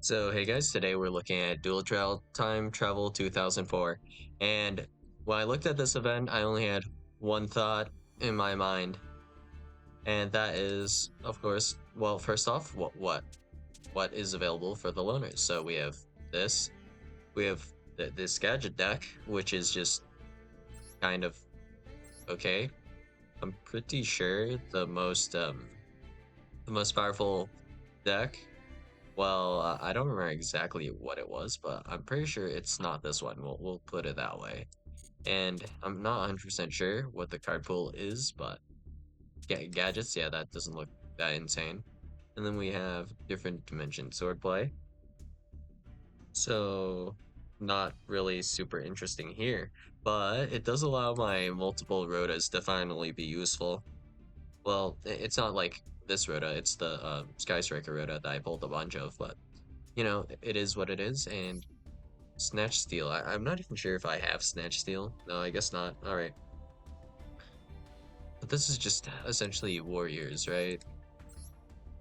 So hey guys, today we're looking at Duel Time Travel 2004, and when I looked at this event, I only had one thought in my mind, and that is, of course, well, first off, what is available for the loaners? So we have this, we have this gadget deck, which is just kind of okay. I'm pretty sure the most powerful deck. Well, I don't remember exactly what it was, but I'm pretty sure it's not this one. We'll put it that way. And I'm not 100% sure what the card pool is, but yeah, gadgets, yeah, that doesn't look that insane. And then we have different dimension swordplay. So not really super interesting here, but it does allow my multiple rotas to finally be useful. Well, it's not like this rota, it's the Sky Striker rota that I pulled a bunch of, but you know, it is what it is. And Snatch Steal, I'm not even sure if I have Snatch Steal. No, I guess not. Alright. But this is just essentially warriors, right?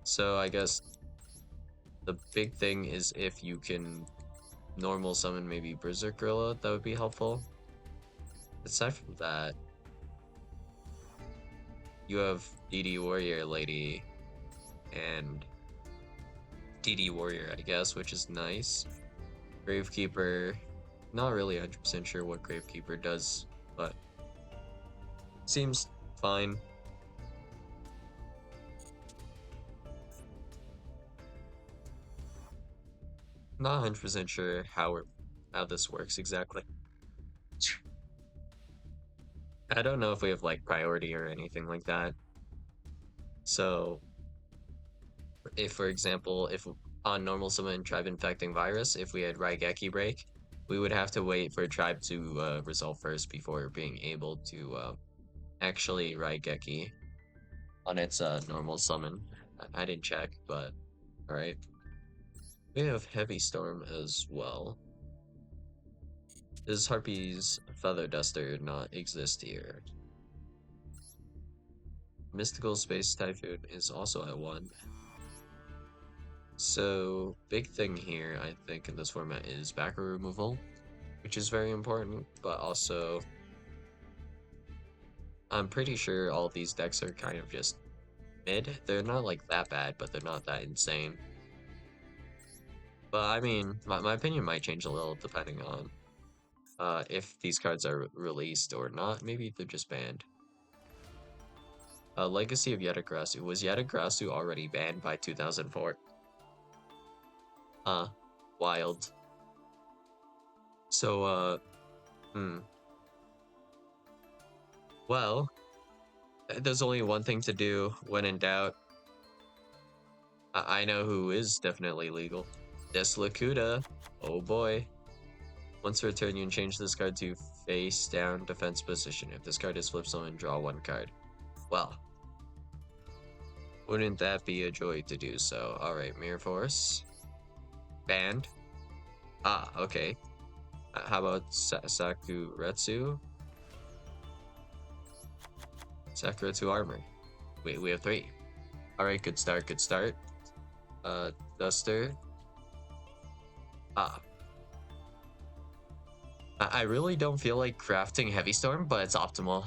So I guess the big thing is if you can normal summon maybe Berserk Gorilla, that would be helpful. Aside from that, you have DD Warrior Lady and DD Warrior, I guess, which is nice. Gravekeeper, not really 100% sure what Gravekeeper does, but seems fine. Not 100% sure how this works exactly. I don't know if we have like priority or anything like that. So if, for example, if on normal summon Tribe Infecting Virus, if we had Raigeki break, we would have to wait for Tribe to resolve first before being able to actually Raigeki on its normal summon. I didn't check, but alright. We have Heavy Storm as well. Does Harpy's Feather Duster not exist here? Mystical Space Typhoon is also at 1. So, big thing here, I think, in this format is backer removal, which is very important, but also, I'm pretty sure all these decks are kind of just mid. They're not like that bad, but they're not that insane. But I mean, my opinion might change a little depending on if these cards are released or not. Maybe they're just banned. Legacy of Yatagrasu. Was Yatagrasu already banned by 2004? Wild. So, well, there's only one thing to do when in doubt. I know who is definitely legal. This Lakuta. Oh boy. Once per turn, you can change this card to face down defense position. If this card is flip summon, draw 1 card. Well, wouldn't that be a joy to do so? Alright, Mirror Force. Banned. Okay. How about Sakuretsu? Sakuretsu Armor. Wait, we have 3. Alright, good start, good start. Duster. I really don't feel like crafting Heavy Storm, but it's optimal.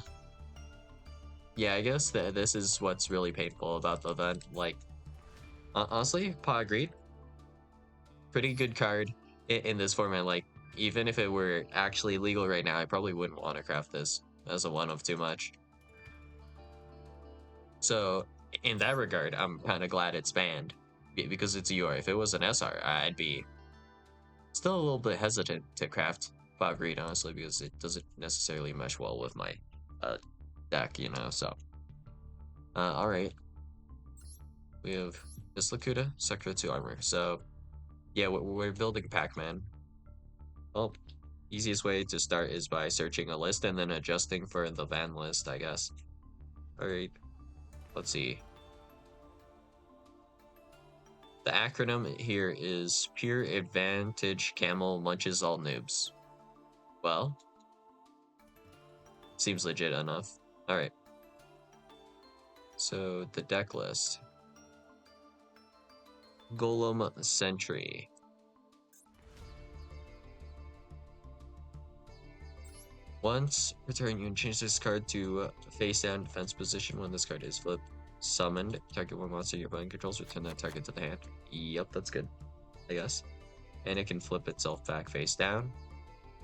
Yeah, I guess that this is what's really painful about the event. Like, honestly, Pa agreed. Pretty good card in this format. Like, even if it were actually legal right now, I probably wouldn't want to craft this as a one of too much. So, in that regard, I'm kind of glad it's banned because it's a UR. If it was an SR, I'd be still a little bit hesitant to craft Bob Reed, honestly, because it doesn't necessarily mesh well with my deck, you know, so. Alright. We have this Lakuta, Sector 2 armor. So, yeah, we're building Pac-Man. Well, easiest way to start is by searching a list and then adjusting for the ban list, I guess. Alright, let's see. The acronym here is Pure Advantage Camel Munches All Noobs. Well, seems legit enough. Alright. So, the deck list. Golem Sentry. Once per turn, you can change this card to face down defense position. When this card is flipped, summoned, target one monster your opponent controls, return that target to the hand. Yep, that's good, I guess. And it can flip itself back face down.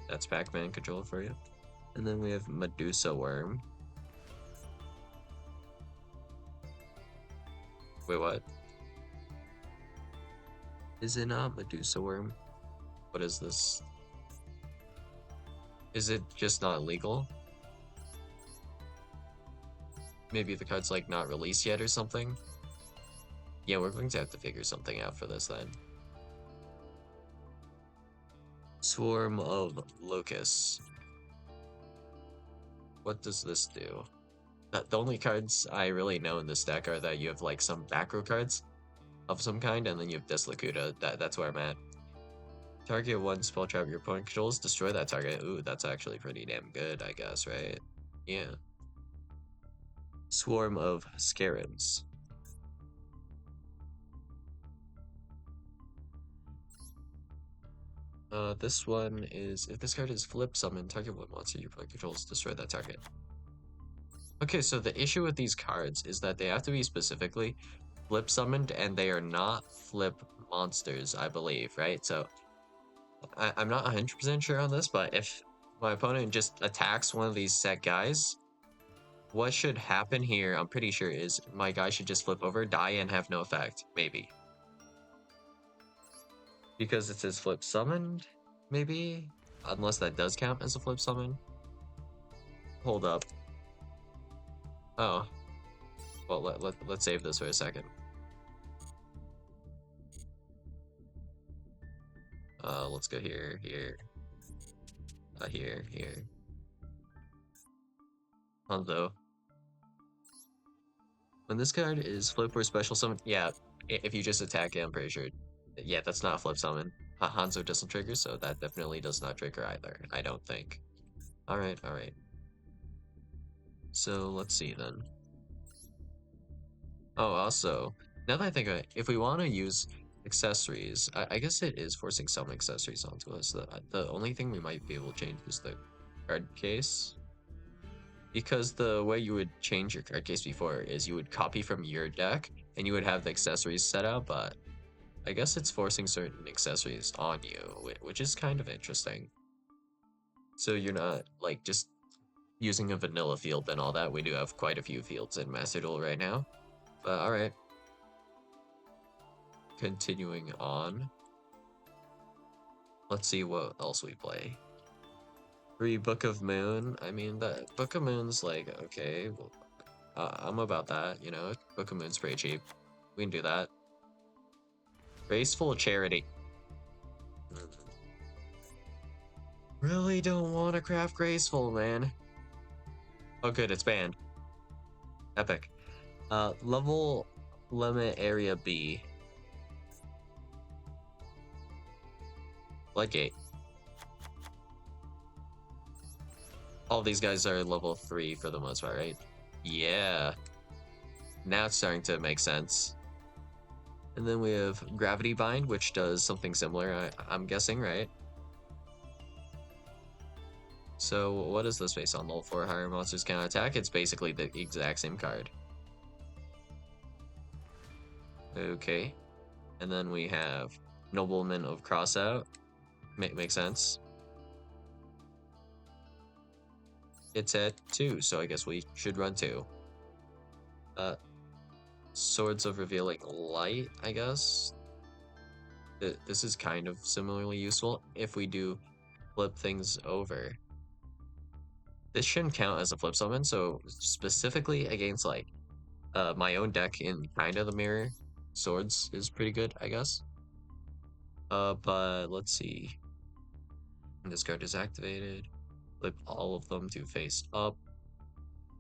That's Pac-Man control for you. And then we have Medusa Worm. Wait, what? Is it not Medusa Worm? What is this? Is it just not legal? Maybe the card's like not released yet or something? Yeah, we're going to have to figure something out for this then. Swarm of Locusts. What does this do? The only cards I really know in this deck are that you have like some macro cards of some kind, and then you have Dislocuta. That's where I'm at. Target one spell trap your opponent controls, destroy that target. Ooh, that's actually pretty damn good, I guess, right? Yeah. Swarm of Scarabs. This one is, if this card is flip summon, target one monster your opponent controls, destroy that target. Okay, so the issue with these cards is that they have to be specifically flip summoned, and they are not flip monsters, I believe, right? So I'm not 100% sure on this, but if my opponent just attacks one of these set guys, what should happen here, I'm pretty sure, is my guy should just flip over, die, and have no effect. Maybe. Because it says flip summoned, maybe? Unless that does count as a flip summon. Hold up. Oh. Well, let's save this for a second. Let's go here, here. Here. Hanzo. When this card is flip or special summon, yeah, if you just attack it, I'm pretty sure. Yeah, that's not a flip summon. Hanzo doesn't trigger, so that definitely does not trigger either, I don't think. Alright. So let's see then. Oh, also, now that I think of it, if we want to use accessories, I guess it is forcing some accessories onto us. The only thing we might be able to change is the card case. Because the way you would change your card case before is you would copy from your deck and you would have the accessories set out, but I guess it's forcing certain accessories on you, which is kind of interesting. So you're not like just using a vanilla field and all that. We do have quite a few fields in Master Duel right now. But alright. Continuing on. Let's see what else we play. Free Book of Moon. I mean, the Book of Moon's like, okay, well, I'm about that, you know? Book of Moon's pretty cheap. We can do that. Graceful Charity. Really don't want to craft Graceful, man. Oh good, it's banned. Epic. Level limit area B. Floodgate. All these guys are level 3 for the most part, right? Yeah. Now it's starting to make sense. And then we have Gravity Bind, which does something similar, I'm guessing, right? So what is this based on? Level 4 higher monsters can attack? It's basically the exact same card. Okay. And then we have Nobleman of Crossout. Makes sense. It's at 2, so I guess we should run 2. Swords of Revealing Light, I guess. This is kind of similarly useful if we do flip things over. This shouldn't count as a flip summon, so specifically against like my own deck in kind of the mirror, swords is pretty good, I guess. But let's see. This card is activated. Flip all of them to face up.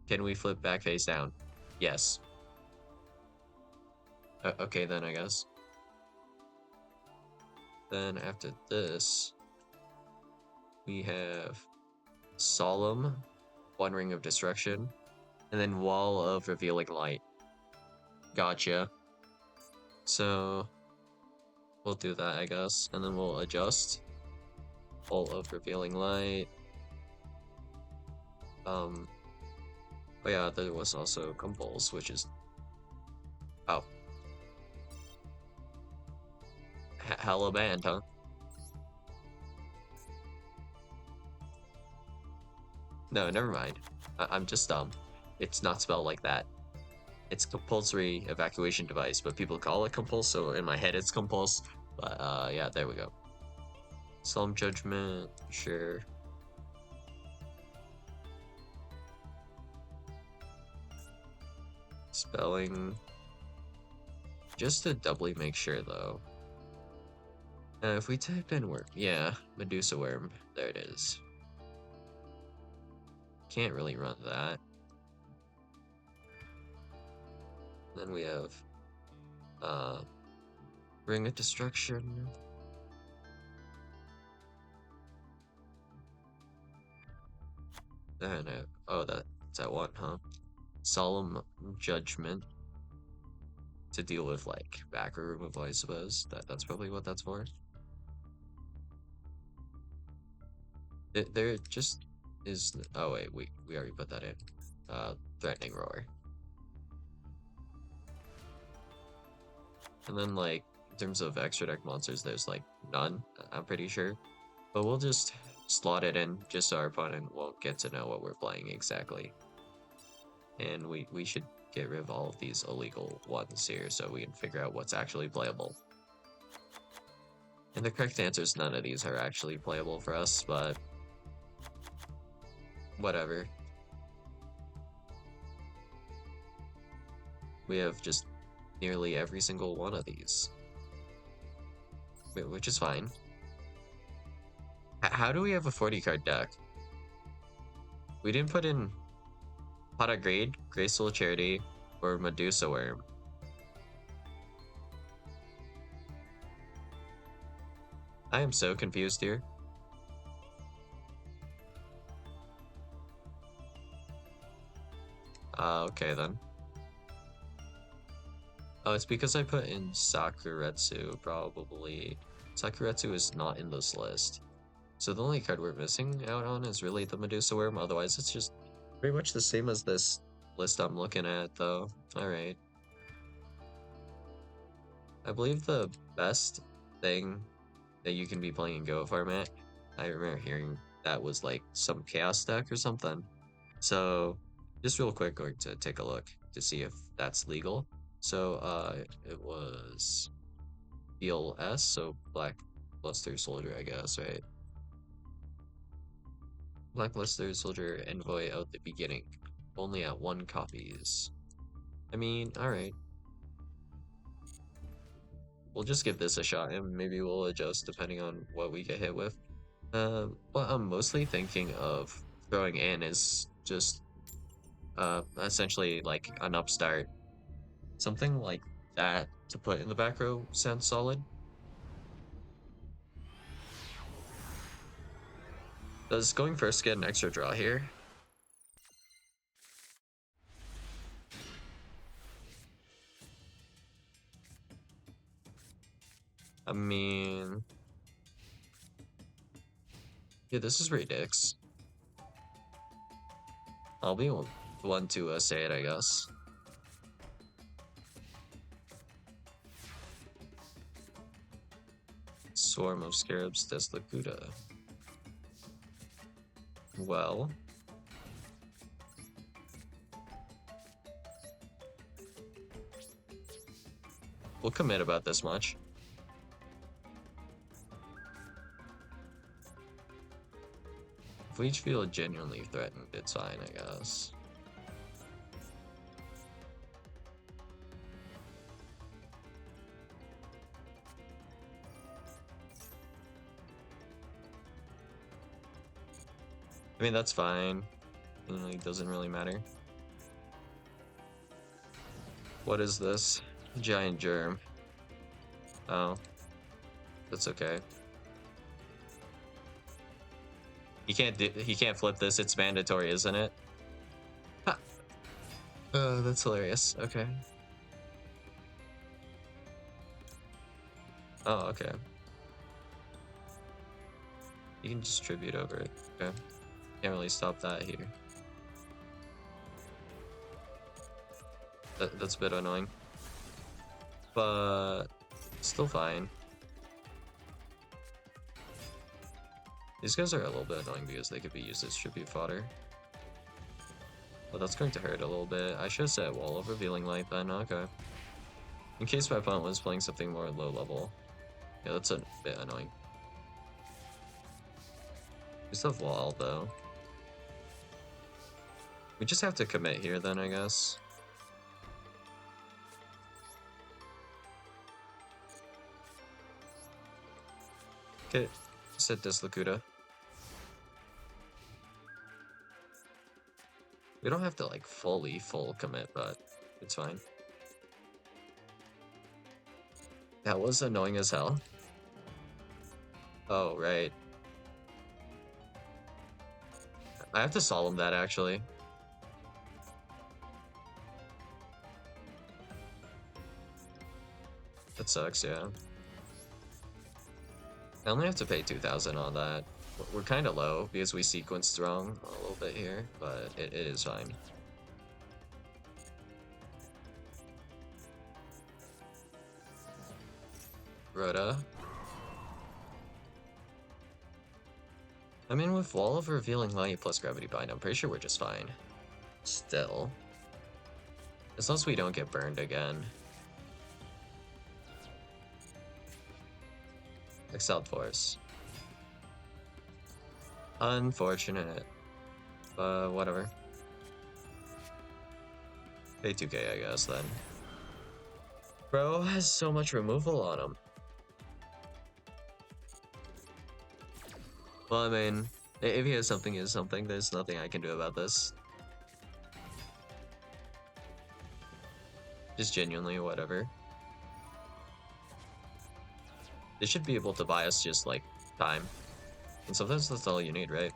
Can we flip back face down? Yes. Okay then, I guess. Then after this, we have Solemn, One Ring of Destruction, and then Wall of Revealing Light. Gotcha. So we'll do that, I guess, and then we'll adjust. Wall of Revealing Light. Um, but yeah, there was also Compulse, which is oh, hella banned, huh? No, never mind. I'm just dumb. It's not spelled like that. It's compulsory evacuation device, but people call it compulse, so in my head it's compulse. But yeah, there we go. Solemn judgment, sure. Spelling, just to doubly make sure though. If we type in worm, yeah, Medusa worm, there it is. Can't really run that. Then we have Ring of Destruction. Then oh, that's that one, huh? Solemn Judgment to deal with like backer removal, I suppose. That's probably what that's for. There just is. Oh wait, we already put that in. Threatening roar. And then like in terms of extra deck monsters, there's like none. I'm pretty sure, but we'll just slot it in just so our opponent won't get to know what we're playing exactly. And we should get rid of all of these illegal ones here so we can figure out what's actually playable. And the correct answer is none of these are actually playable for us, but whatever. We have just nearly every single one of these, which is fine. How do we have a 40 card deck? We didn't put in Pot of Greed, Graceful Charity, or Medusa Worm. I am so confused here. Okay then. Oh, it's because I put in Sakuretsu, probably. Sakuretsu is not in this list. So the only card we're missing out on is really the Medusa Worm, otherwise it's just pretty much the same as this list I'm looking at, though. Alright. I believe the best thing that you can be playing in Go format, I remember hearing that was like some Chaos deck or something. So just real quick, going to take a look to see if that's legal. So it was BLS, so Black Luster Soldier, I guess, right? Black Luster Soldier Envoy out the beginning, only at 1 copies. I mean, alright. We'll just give this a shot and maybe we'll adjust depending on what we get hit with. What I'm mostly thinking of throwing in is just essentially like an upstart. Something like that to put in the back row sounds solid. Does going first get an extra draw here? I mean, yeah, this is ridiculous. I'll be one to say it, I guess. Swarm of Scarabs Deslacuta. Well, we'll commit about this much. If we each feel genuinely threatened, it's fine, I guess. I mean, that's fine. It doesn't really matter. What is this? Giant germ. Oh. That's okay. He can't flip this, it's mandatory, isn't it? Ha. Oh, that's hilarious. Okay. Oh, okay. You can distribute over it. Okay. Can't really stop that here. That's a bit annoying. But still fine. These guys are a little bit annoying because they could be used as tribute fodder. But that's going to hurt a little bit. I should have set Wall of Revealing Light then, okay. In case my opponent was playing something more low level. Yeah, that's a bit annoying. We still have Wall though. We just have to commit here then, I guess. Okay, set Dislakuta. We don't have to like full commit, but it's fine. That was annoying as hell. Oh, right. I have to solemn that actually. That sucks, yeah. I only have to pay 2,000 on that. We're kind of low because we sequenced wrong a little bit here, but it is fine. Rhoda. I mean, with Wall of Revealing Light plus Gravity Bind, I'm pretty sure we're just fine. Still. As long as we don't get burned again. Exiled Force. Unfortunate. But whatever. Pay 2k, I guess, then. Bro has so much removal on him. Well, I mean, if he has something, he has something. There's nothing I can do about this. Just genuinely whatever. They should be able to buy us just, like, time. And sometimes that's all you need, right?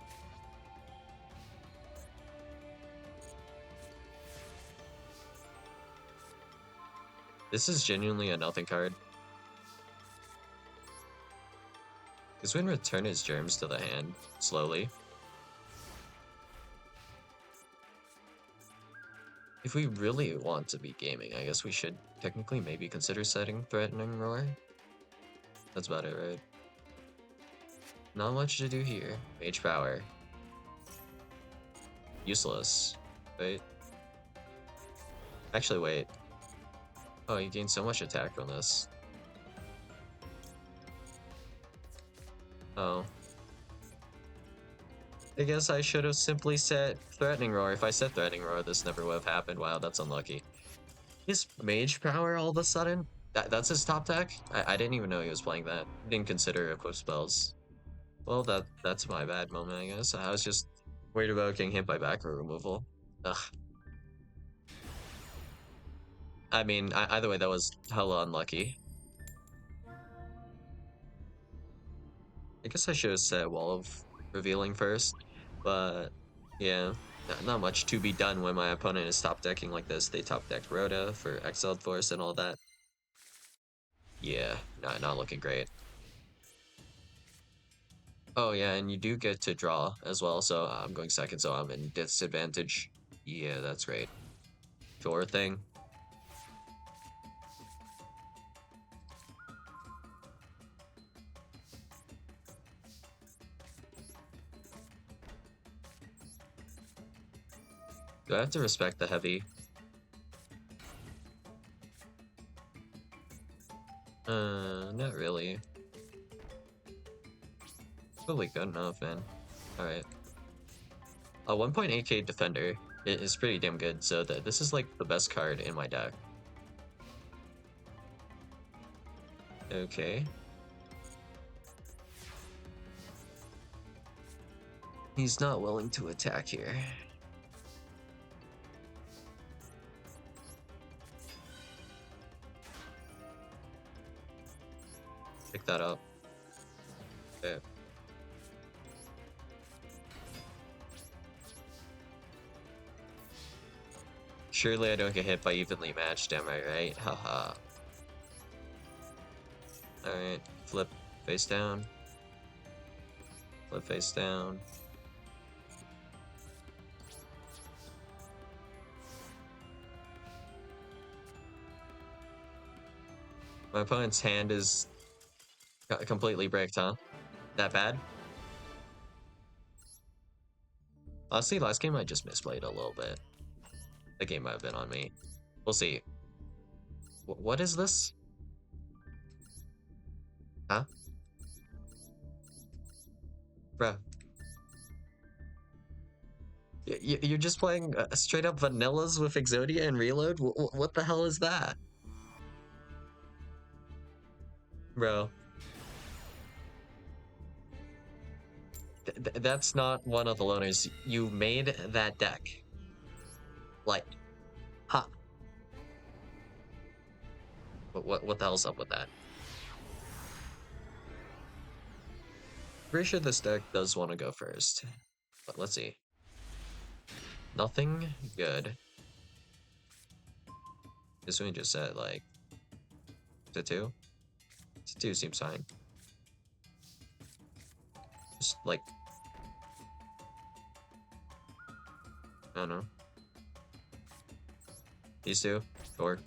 This is genuinely a nothing card. Because we can return his germs to the hand, slowly. If we really want to be gaming, I guess we should technically maybe consider setting Threatening Roar. That's about it, right? Not much to do here. Mage Power. Useless. Wait. Actually, wait. Oh, you gain so much attack from this. Oh. I guess I should have simply set Threatening Roar. If I set Threatening Roar, this never would have happened. Wow, that's unlucky. His Mage Power all of a sudden? That's his top deck? I didn't even know he was playing that. Didn't consider equip spells. Well, that's my bad moment, I guess. I was just worried about getting hit by back row removal. Ugh. I mean, either way, that was hella unlucky. I guess I should have set Wall of Revealing first, but yeah, not much to be done when my opponent is top decking like this. They top decked Rhoda for Exiled Force and all that. Yeah, not looking great. Oh yeah, and you do get to draw as well, so I'm going second, so I'm in disadvantage. Yeah, that's great. Sure thing. Do I have to respect the heavy? Not really. Probably good enough, man. Alright. A 1.8k defender is pretty damn good, so this is like the best card in my deck. Okay. He's not willing to attack here. Pick that up. Okay. Surely I don't get hit by evenly matched, am I right? Haha. Alright, flip face down. Flip face down. My opponent's hand is completely bricked, huh? That bad? Honestly, last game I just misplayed a little bit. The game might have been on me. We'll see. What is this? Huh? Bruh. You're just playing straight up vanillas with Exodia and Reload? What the hell is that? Bro. That's not one of the loners. You made that deck. Like, huh? What the hell's up with that? Pretty sure this deck does want to go first. But let's see. Nothing good. This one just said, like, to 2? To 2 seems fine. Just, like, I don't know. These two? Or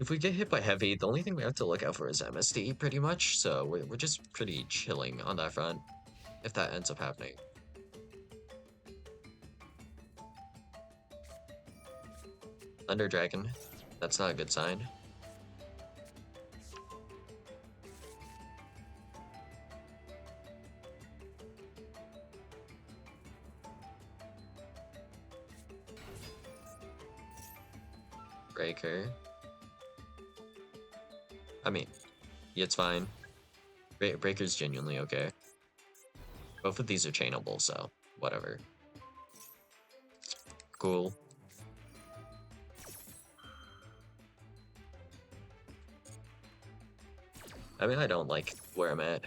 if we get hit by heavy, the only thing we have to look out for is MSD, pretty much. So we're just pretty chilling on that front, if that ends up happening. Thunder Dragon. That's not a good sign. Breaker. I mean, yeah, it's fine. Breaker's genuinely okay. Both of these are chainable, so whatever. Cool. I mean, I don't like where I'm at.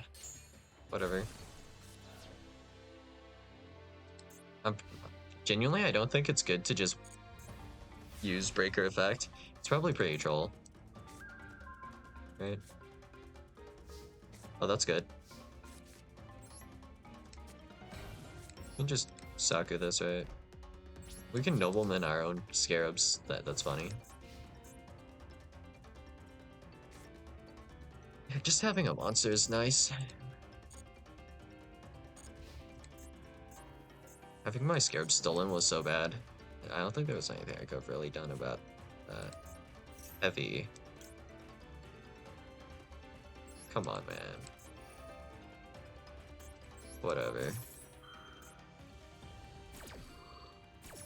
Whatever. Genuinely, I don't think it's good to just use Breaker effect. It's probably pretty troll. Right? Oh, that's good. We can just Saku this, right? We can nobleman our own scarabs. That's funny. Yeah, just having a monster is nice. Having my scarab stolen was so bad. I don't think there was anything I could have really done about that. Heavy. Come on, man. Whatever.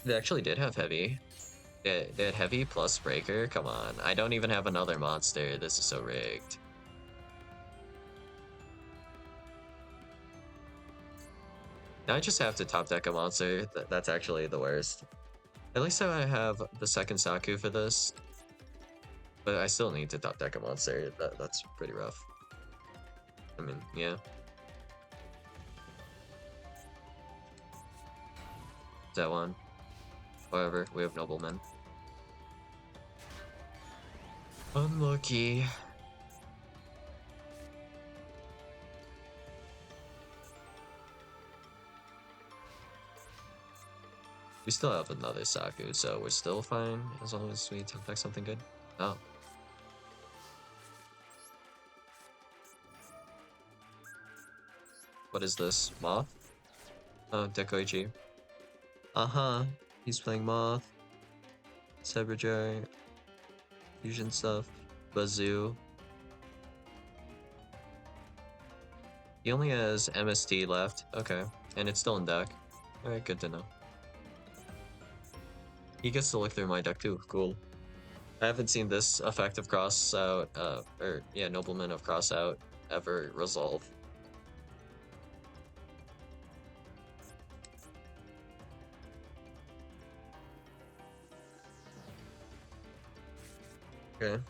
They actually did have heavy. They had heavy plus breaker. Come on. I don't even have another monster. This is so rigged. Now I just have to top deck a monster. That's actually the worst. At least I have the second Saku for this. But I still need to top deck a monster. That's pretty rough. I mean, yeah. That one. However, we have noblemen. Unlucky. We still have another Saku, so we're still fine as long as we top deck something good. Oh. What is this? Moth? Oh, Dekoichi. Uh-huh. He's playing Moth. Saberjar. Fusion stuff. Bazoo. He only has MST left. Okay. And it's still in deck. Alright, good to know. He gets to look through my deck too. Cool. I haven't seen this effect of cross out, nobleman of cross out ever resolve. Okay.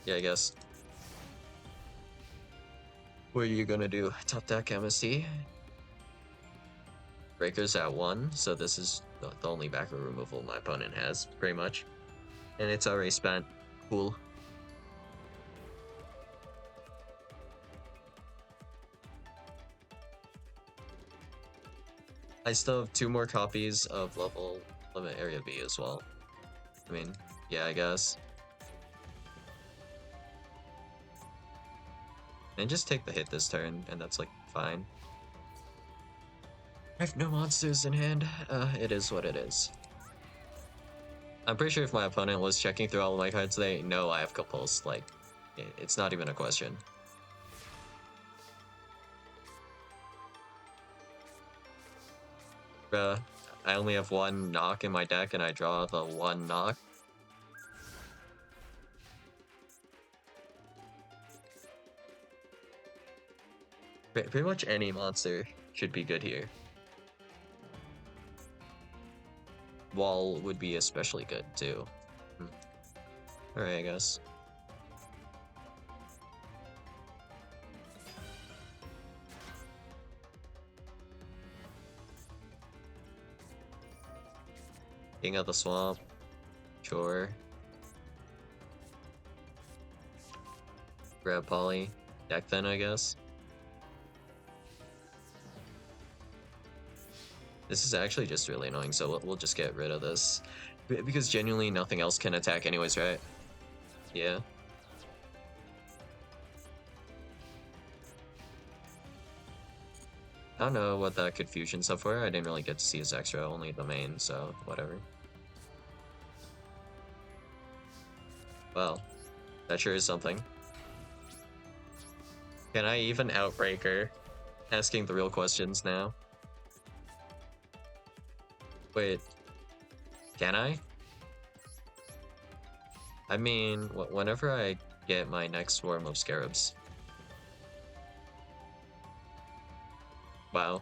Yeah, I guess. What are you gonna do? Top deck MSC? Breaker's at 1, so this is the only backer removal my opponent has, pretty much. And it's already spent. Cool. I still have 2 more copies of level limit area B as well. I mean, yeah, I guess. And just take the hit this turn, and that's like fine. I have no monsters in hand. It is what it is. I'm pretty sure if my opponent was checking through all of my cards, they know I have Compulse. Like, it's not even a question. Bruh, I only have 1 knock in my deck, and I draw the 1 knock. Pretty much any monster should be good here. Wall would be especially good, too. Alright, I guess. King of the Swamp. Sure. Grab Poly. Deck then, I guess. This is actually just really annoying, so we'll just get rid of this. Because genuinely nothing else can attack anyways, right? Yeah. I don't know what that confusion stuff were. I didn't really get to see his extra, only the main, so whatever. Well, that sure is something. Can I even outbreak her? Asking the real questions now. Wait. Can I? I mean, whenever I get my next swarm of scarabs. Wow.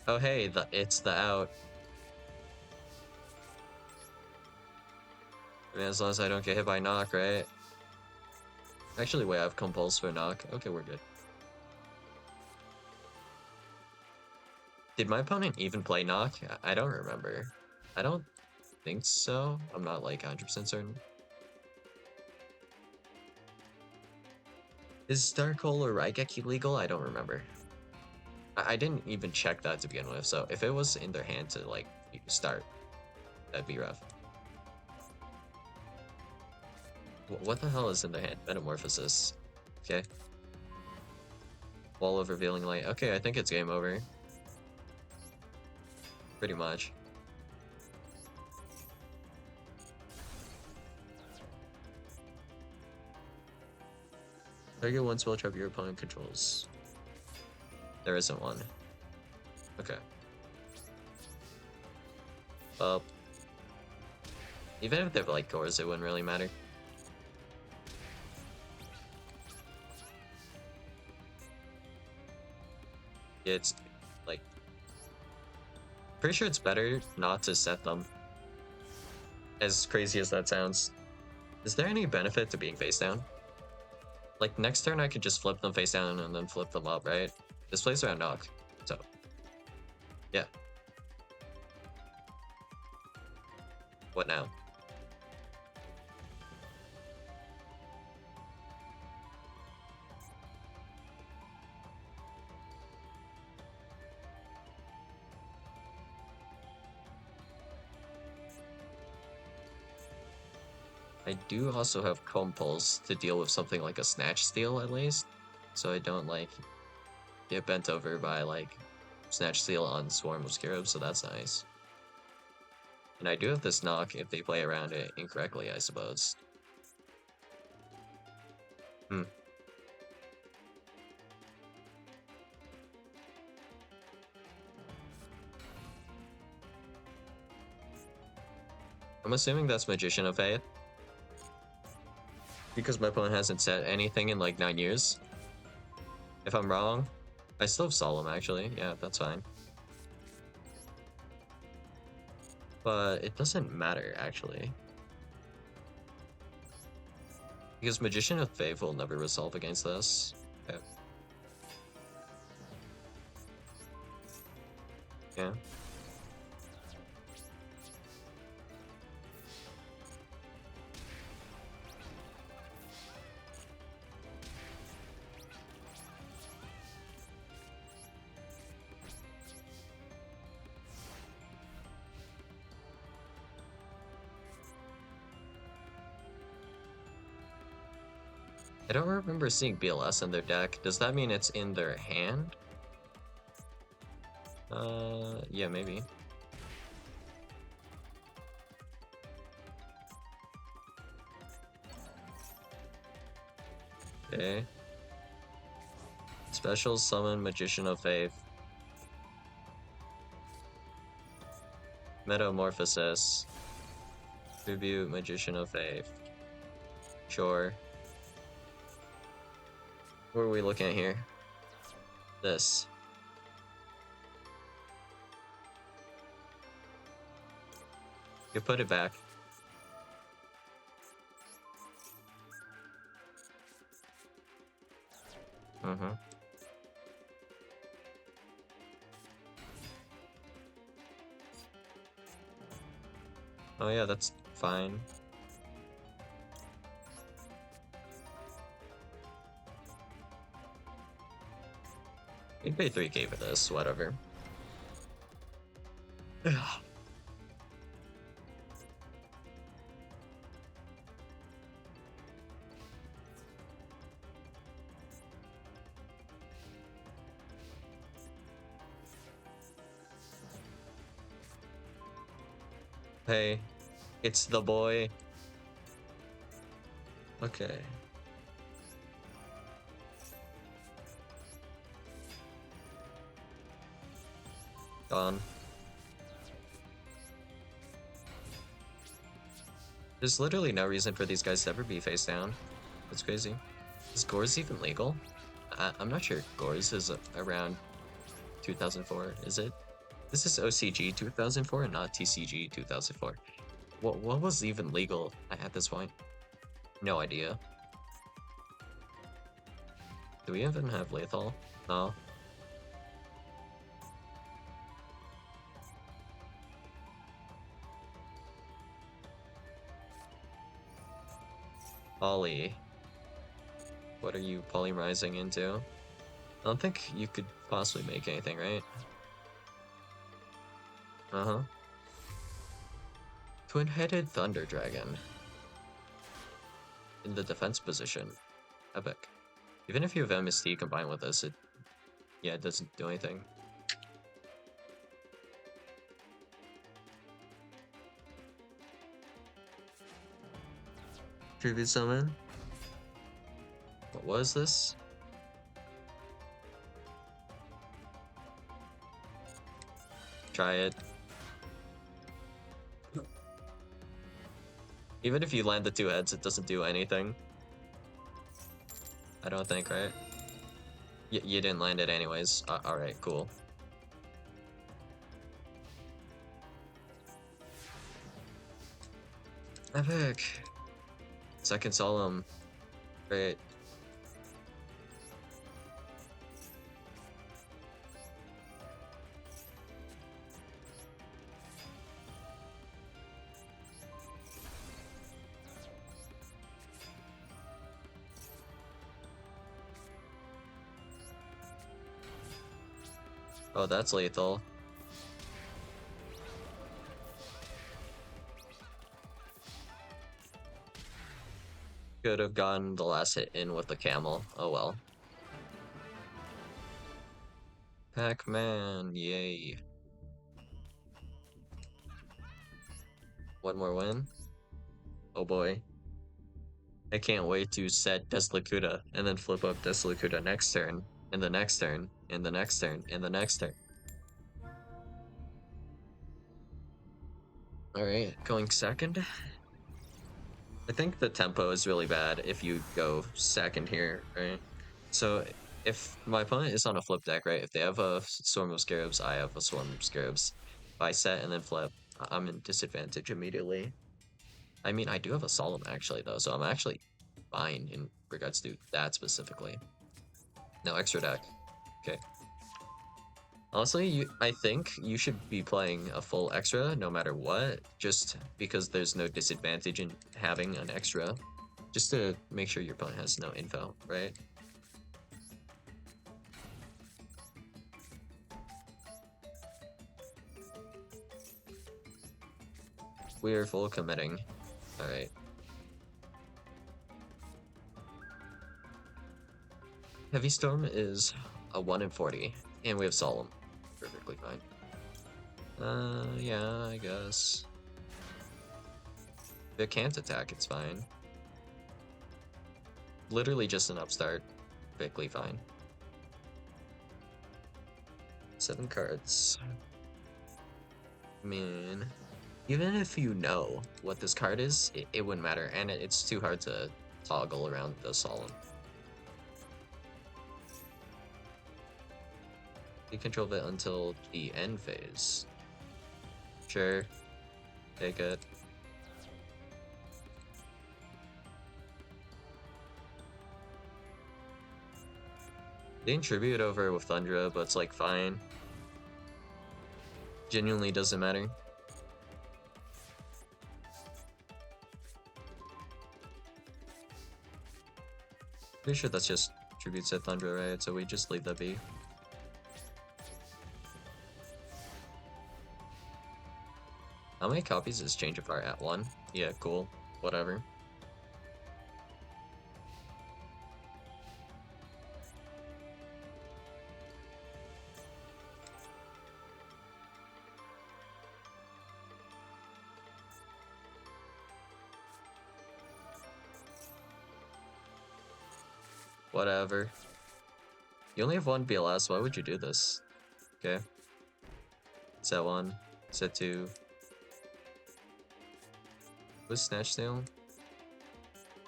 Oh hey, it's the out. I mean, as long as I don't get hit by knock, right? Actually, wait, I have compulse for knock. Okay, we're good. Did my opponent even play knock? I don't remember. I don't think so. I'm not like 100% certain. Is Dark Hole or Raigeki legal? I don't remember. I didn't even check that to begin with, so if it was in their hand to like start, that'd be rough. What the hell is in their hand? Metamorphosis. Okay. Wall of Revealing Light. Okay, I think it's game over. Pretty much. Target 1 spell trap your opponent controls. There isn't one. Okay. Well, even if they're like cores, it wouldn't really matter. It's like pretty sure it's better not to set them. As crazy as that sounds. Is there any benefit to being face down? Like next turn I could just flip them face down and then flip them up, right? This plays around knock, so yeah. What now? I do also have Compulse to deal with something like a Snatch Steal at least, so I don't like get bent over by like Snatch Steal on Swarm of Scarabs, so that's nice. And I do have this knock if they play around it incorrectly, I suppose. I'm assuming that's Magician of Faith. Because my opponent hasn't said anything in like 9 years. If I'm wrong, I still have Solemn actually. Yeah, that's fine. But it doesn't matter actually. Because Magician of Faith will never resolve against this. Okay. Yeah. I don't remember seeing BLS in their deck. Does that mean it's in their hand? Yeah, maybe. Okay. Special summon Magician of Faith. Metamorphosis. Tribute Magician of Faith. Sure. What are we looking at here? This. You put it back. Mm-hmm. Oh yeah, that's fine. You pay 3K for this, whatever. Hey, it's the boy. Okay. Gone. There's literally no reason for these guys to ever be face down. That's crazy. Is Gores even legal? I'm not sure. Gores is around 2004, is it? This is OCG 2004 and not TCG 2004. What was even legal at this point? No idea. Do we even have lethal? No. Poly. What are you polymerizing into? I don't think you could possibly make anything, right? Uh-huh. Twin-headed Thunder Dragon. In the defense position. Epic. Even if you have MST combined with this, it doesn't do anything. Tribute summon? What was this? Try it. Even if you land the 2 heads, it doesn't do anything. I don't think, right? You didn't land it anyways. Alright, cool. Epic. Second Solemn. Great. Oh, that's lethal. Could have gotten the last hit in with the Camel. Oh well. Pac-Man, yay. One more win. Oh boy. I can't wait to set Deslakuta and then flip up Deslakuta next turn, and the next turn, and the next turn, and the next turn. Alright, going second. I think the tempo is really bad if you go second here, right? So if my opponent is on a flip deck, right? If they have a Swarm of Scarabs, I have a Swarm of Scarabs. If I set and then flip, I'm in disadvantage immediately. I mean, I do have a Solemn actually though, so I'm actually fine in regards to that specifically. No extra deck. Okay. Honestly, I think you should be playing a full extra no matter what, just because there's no disadvantage in having an extra, just to make sure your opponent has no info, right? We're full committing. Alright. Heavy Storm is a 1 in 40, and we have Solemn. Perfectly fine. Yeah, I guess. If it can't attack, it's fine. Literally just an upstart. Perfectly fine. 7 cards. I mean, even if you know what this card is, it wouldn't matter, and it's too hard to toggle around the Solemn. You control it until the end phase. Sure. Take it. They didn't tribute over with Thundra, but it's like fine. Genuinely doesn't matter. Pretty sure that's just tributes at Thundra, right? So we just leave that be. How many copies is Change of Heart at 1? Yeah, cool. Whatever. Whatever. You only have 1 BLS, why would you do this? Okay. Set 1. Set 2. What's Snatch Steal?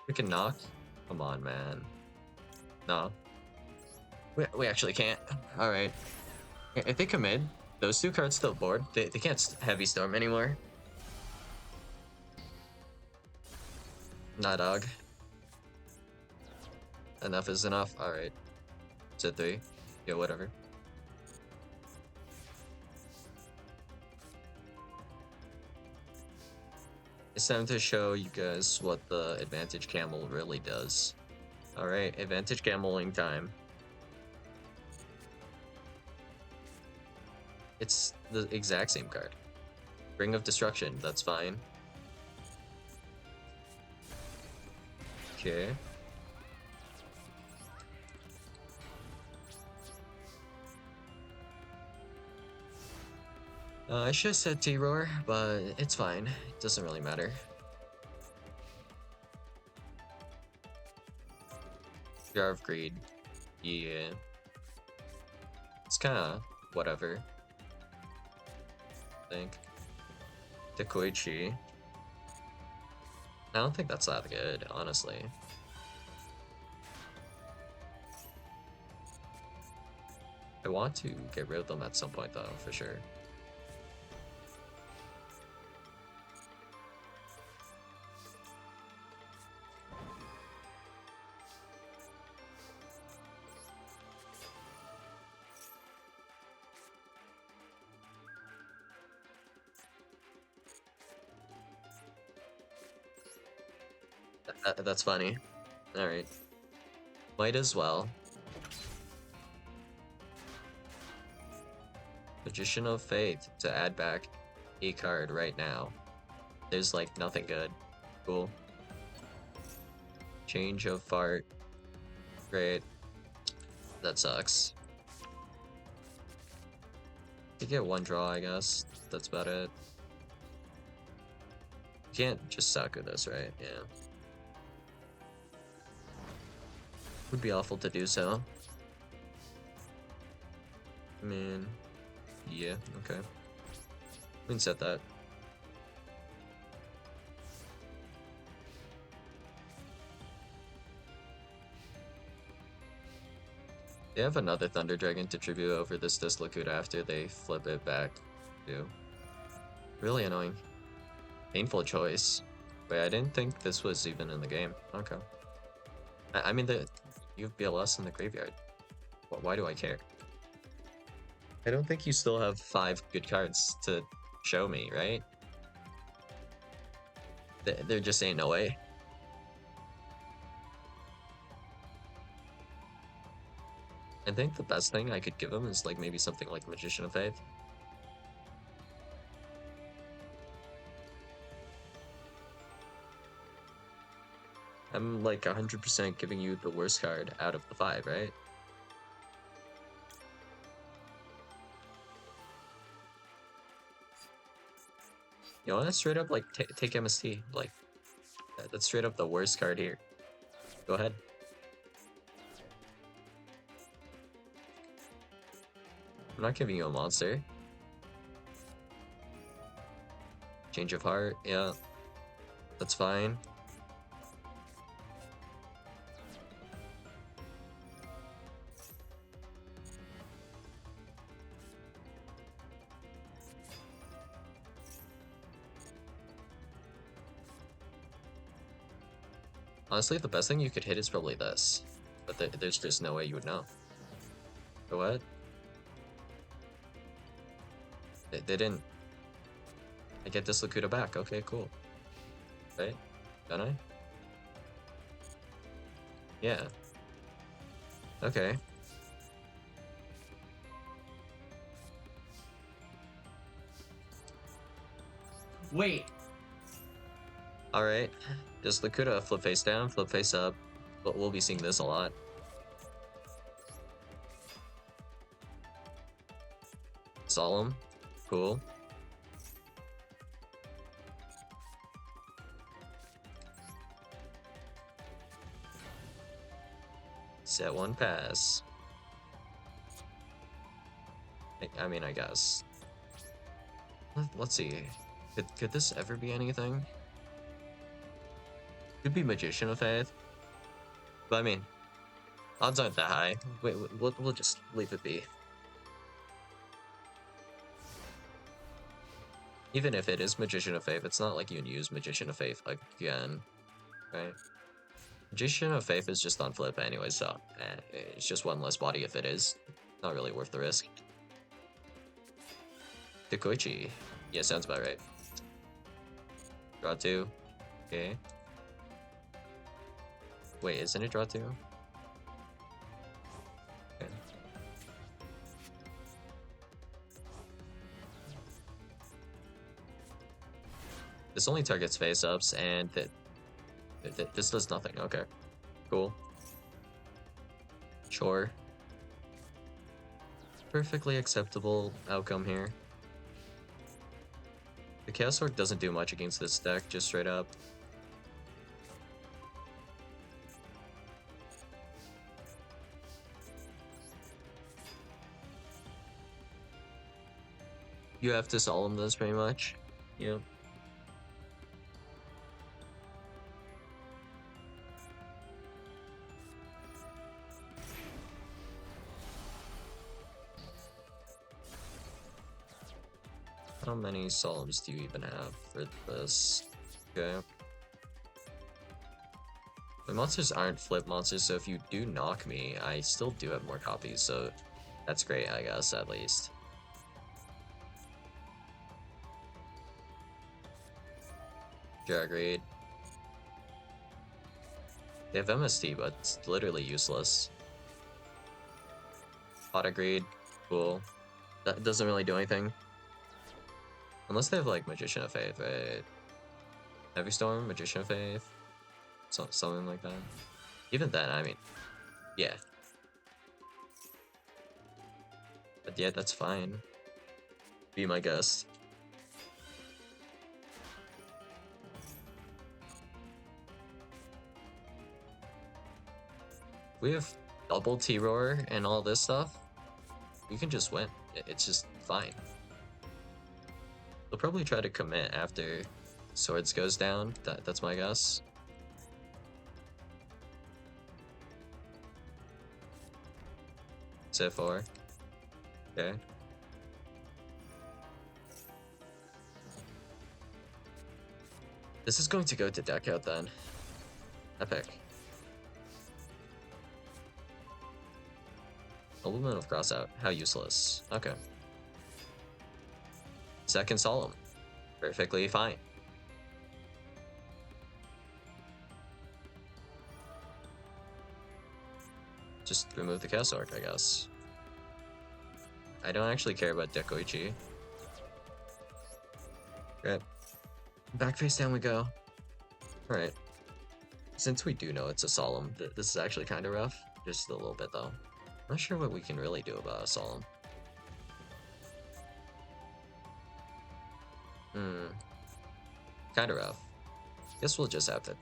Freaking knock? Come on, man. No. We actually can't. Alright. If they commit, those 2 cards still board. They can't Heavy Storm anymore. Nah, dog. Enough is enough. Alright. Set 3. Yeah, whatever. It's time to show you guys what the Advantage Camel really does. Alright, Advantage Cameling time. It's the exact same card. Ring of Destruction, that's fine. Okay. I should have said T-Roar, but it's fine. It doesn't really matter. Jar of Greed. Yeah. It's kinda whatever. I think. Dekoichi. I don't think that's that good, honestly. I want to get rid of them at some point though, for sure. That's funny. Alright. Might as well. Magician of Faith to add back a card right now. There's like nothing good. Cool. Change of Fart. Great. That sucks. You get 1 draw, I guess. That's about it. You can't just sucker this, right? Yeah. Would be awful to do so. I mean, yeah, okay. We can set that. They have another Thunder Dragon to tribute over this Dislocuta after they flip it back, too. Really annoying. Painful choice. Wait, I didn't think this was even in the game. Okay. I mean, you have BLS in the graveyard. Why do I care? I don't think you still have 5 good cards to show me, right? There just ain't no way. I think the best thing I could give him is like maybe something like Magician of Faith. I'm like 100% giving you the worst card out of the 5, right? You know, that's straight up like take MST. Like that's straight up the worst card here. Go ahead. I'm not giving you a monster. Change of heart, yeah. That's fine. Honestly, the best thing you could hit is probably this. But there's just no way you would know. Go ahead. They didn't. I get this Lakuta back. Okay, cool. Right? Don't I? Yeah. Okay. Wait. Alright. Just Lakuta flip face down, flip face up. But we'll be seeing this a lot. Solemn. Cool. Set one pass. I mean, I guess. Let's see. Could this ever be anything? Could be Magician of Faith. But I mean, odds aren't that high. Wait, we'll just leave it be. Even if it is Magician of Faith, it's not like you can use Magician of Faith again, right? Magician of Faith is just on flip anyway, so it's just one less body if it is. Not really worth the risk. Dekoichi. Yeah, sounds about right. Draw 2. Okay. Wait, isn't it draw 2? Okay. This only targets face-ups, and this does nothing. Okay. Cool. Sure. Perfectly acceptable outcome here. The Chaos Sword doesn't do much against this deck, just straight up. You have to solemn this pretty much. Yep. How many solemns do you even have for this? Okay. My monsters aren't flip monsters, so if you do knock me, I still do have more copies, so that's great, I guess, at least. Sure, agreed. They have MST, but it's literally useless. Pot agreed. Cool. That doesn't really do anything. Unless they have, like, Magician of Faith, right? Heavy Storm, Magician of Faith. Something like that. Even then, I mean, yeah. But yeah, that's fine. Be my guest. We have double T-Roar and all this stuff. We can just win. It's just fine. They'll probably try to commit after Swords goes down. That's my guess. Set 4. Okay. This is going to go to deck out then. Epic. Aluminum of Crossout. How useless. Okay. Second Solemn. Perfectly fine. Just remove the Chaos Orc, I guess. I don't actually care about Dekoichi. Great. Back face down we go. Alright. Since we do know it's a Solemn, this is actually kind of rough. Just a little bit though. Not sure what we can really do about a Solemn. Kinda rough. Guess we'll just have to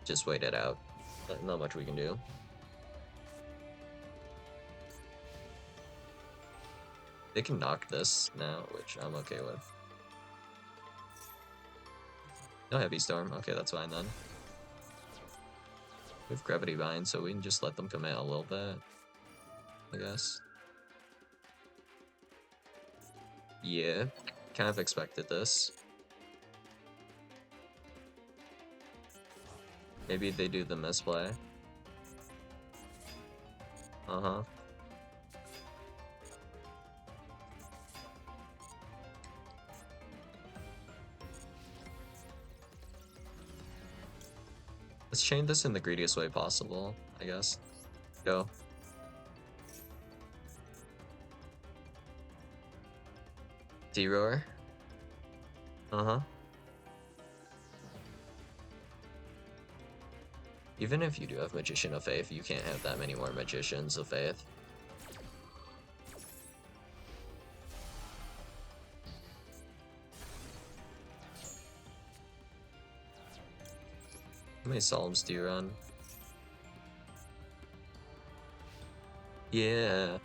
just wait it out. Not much we can do. They can knock this now, which I'm okay with. No heavy storm. Okay, that's fine then. We have gravity bind, so we can just let them come out a little bit, I guess. Yeah, kind of expected this. Maybe they do the misplay. Uh-huh. Let's chain this in the greediest way possible, I guess. Go. D-roar. Uh-huh. Even if you do have Magician of Faith, you can't have that many more Magicians of Faith. How many Psalms do you run? Yeah.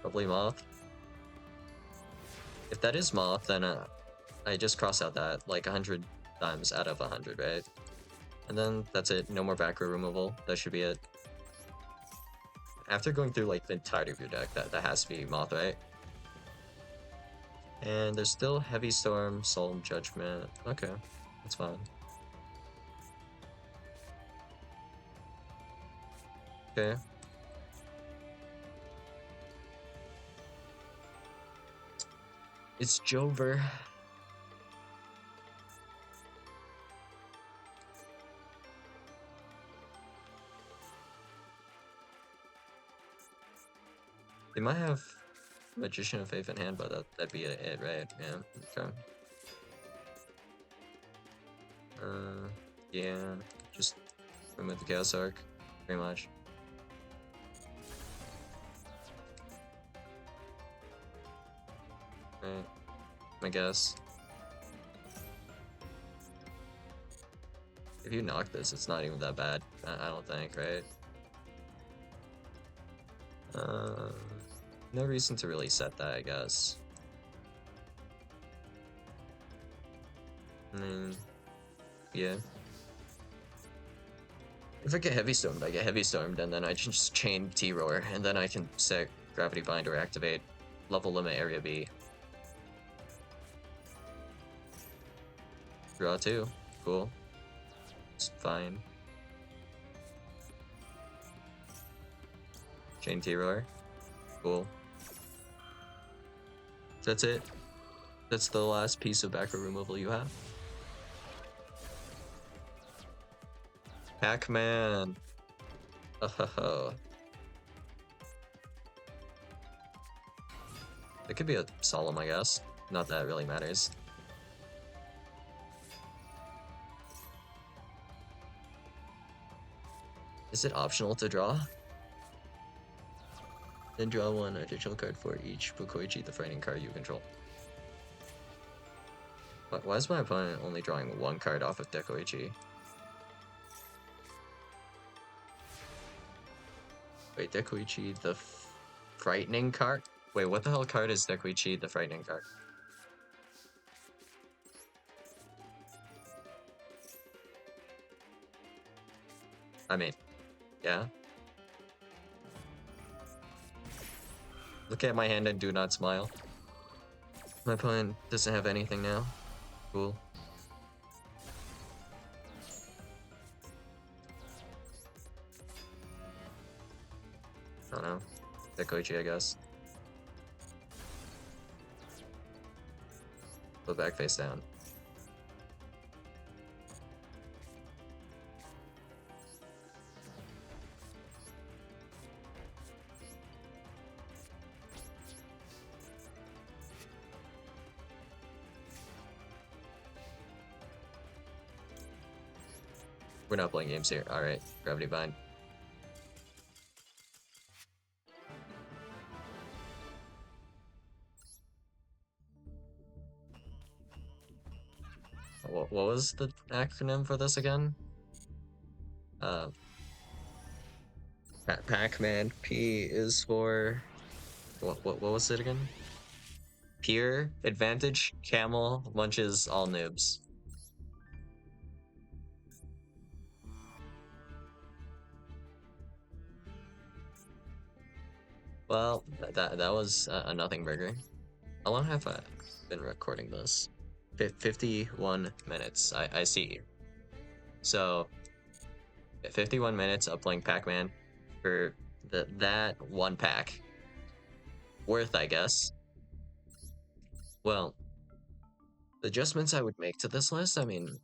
Probably Moth. If that is Moth, then I just cross out that like 100 times out of 100, right? And then that's it. No more back row removal. That should be it. After going through like the entirety of your deck, that has to be Moth, right? And there's still Heavy Storm, Solemn Judgment. Okay, that's fine. Okay. It's Jover. They might have Magician of Faith in hand, but that'd be it, right? Yeah, okay. Yeah, just remove the Chaos Arc, pretty much. Right, I guess. If you knock this, it's not even that bad, I don't think, right? No reason to really set that, I guess. I mean, yeah. If I get Heavy Stormed, I get Heavy Stormed, and then I just chain T-Roar, and then I can set Gravity Bind or activate Level Limit Area B. Draw 2. Cool. It's fine. Chain T-Roar. Cool. That's it. That's the last piece of back row removal you have. Pac-Man. Oh. It could be a Solemn, I guess. Not that it really matters. Is it optional to draw? Then draw one additional card for each Bukoichi, the frightening card you control. Why is my opponent only drawing one card off of Dekoichi? Wait, Dekoichi, the frightening card? Wait, what the hell card is Dekoichi, the frightening card? I mean, yeah. Look at my hand and do not smile. My opponent doesn't have anything now. Cool. I don't know. Dekoichi, I guess. Put back face down. We're not playing games here. Alright, Gravity Bind. what was the acronym for this again? Pac-Man. P is for what was it again? Pure Advantage, Camel, Munches, all noobs. Well, that was a nothing burger. How long have I been recording this? 51 minutes. I see. So 51 minutes of playing Pac-Man for that one pack. Worth, I guess. Well, the adjustments I would make to this list, I mean,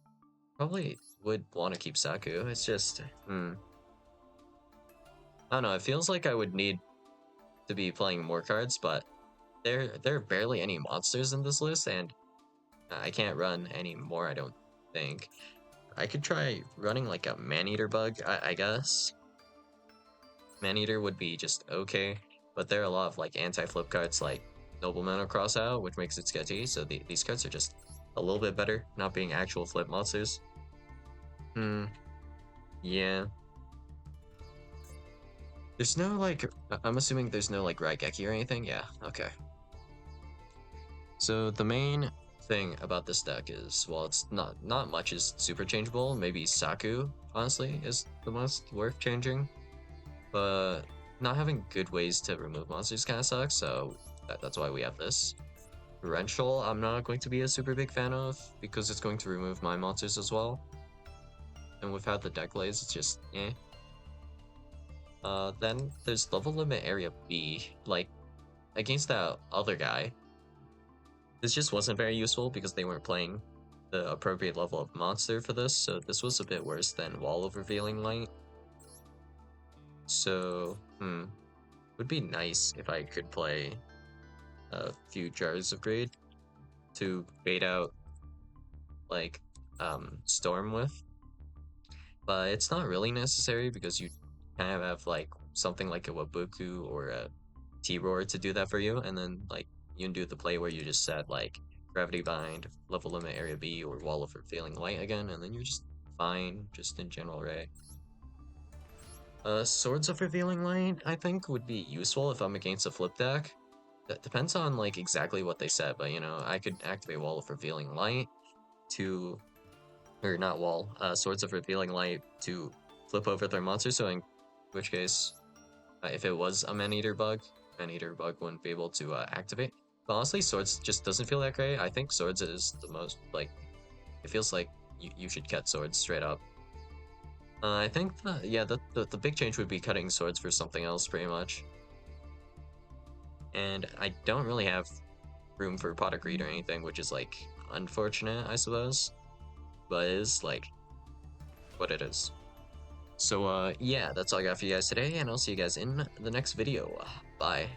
probably would want to keep Saku. It's just, I don't know. It feels like I would need to be playing more cards, but there are barely any monsters in this list, and I can't run any more, I don't think. I could try running like a Man-Eater bug, I guess. Man-Eater would be just okay, but there are a lot of like anti-flip cards like Nobleman or Crossout, which makes it sketchy, so these cards are just a little bit better, not being actual flip monsters. Yeah. There's no like, I'm assuming there's no like Raigeki or anything? Yeah, okay. So the main thing about this deck is, well, it's not much is super changeable. Maybe Saku, honestly, is the most worth changing. But not having good ways to remove monsters kind of sucks, so that's why we have this. Torrential, I'm not going to be a super big fan of, because it's going to remove my monsters as well. And without the deck lays, it's just eh. Then there's level limit area B, like, against that other guy. This just wasn't very useful because they weren't playing the appropriate level of monster for this, so this was a bit worse than Wall of Revealing Light. So, would be nice if I could play a few Jars of Greed to bait out, like, Storm with. But it's not really necessary because you kind of have, like, something like a Wabuku or a T-Roar to do that for you, and then, like, you can do the play where you just set, like, Gravity Bind, Level Limit Area B, or Wall of Revealing Light again, and then you're just fine, just in general array. Swords of Revealing Light, I think, would be useful if I'm against a flip deck. That depends on, like, exactly what they said, but, you know, I could activate Wall of Revealing Light to... or not Wall, Swords of Revealing Light to flip over their monster, so in which case, if it was a Man-Eater bug wouldn't be able to activate. But honestly, Swords just doesn't feel that great. I think Swords is the most, like, it feels like you should cut Swords straight up. I think, the big change would be cutting Swords for something else, pretty much. And I don't really have room for Pot of Greed or anything, which is, like, unfortunate, I suppose. But it is, like, what it is. So, yeah, that's all I got for you guys today, and I'll see you guys in the next video. Bye.